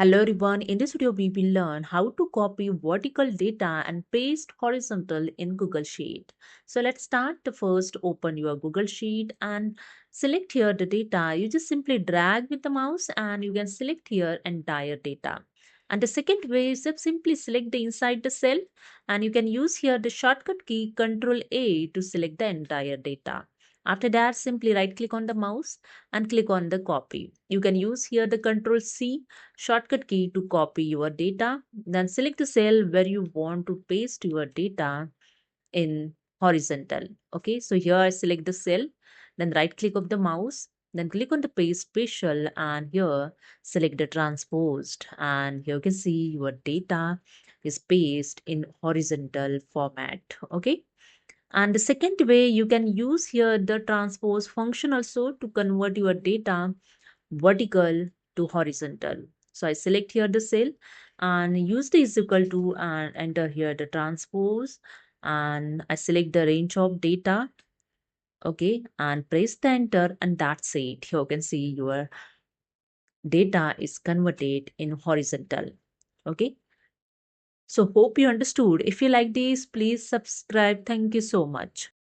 Hello everyone, in this video we will learn how to copy vertical data and paste horizontal in Google Sheet. So let's start. First open your Google Sheet and select here the data. You just simply drag with the mouse and you can select here entire data. And the second way is just simply select the inside the cell and you can use here the shortcut key Ctrl A to select the entire data. After that, simply right click on the mouse and click on the copy. You can use here the Ctrl C shortcut key to copy your data. Then select the cell where you want to paste your data in horizontal. Okay, so here I select the cell, then right click of the mouse, then click on the paste special and here select the transposed and here you can see your data is pasted in horizontal format. Okay, and the second way you can use here the transpose function also to convert your data vertical to horizontal. So I select here the cell and use the is equal to and enter here the transpose and I select the range of data. Okay, and press the enter and that's it. Here you can see your data is converted in horizontal. Okay, so hope you understood. If you like this, please subscribe. Thank you so much.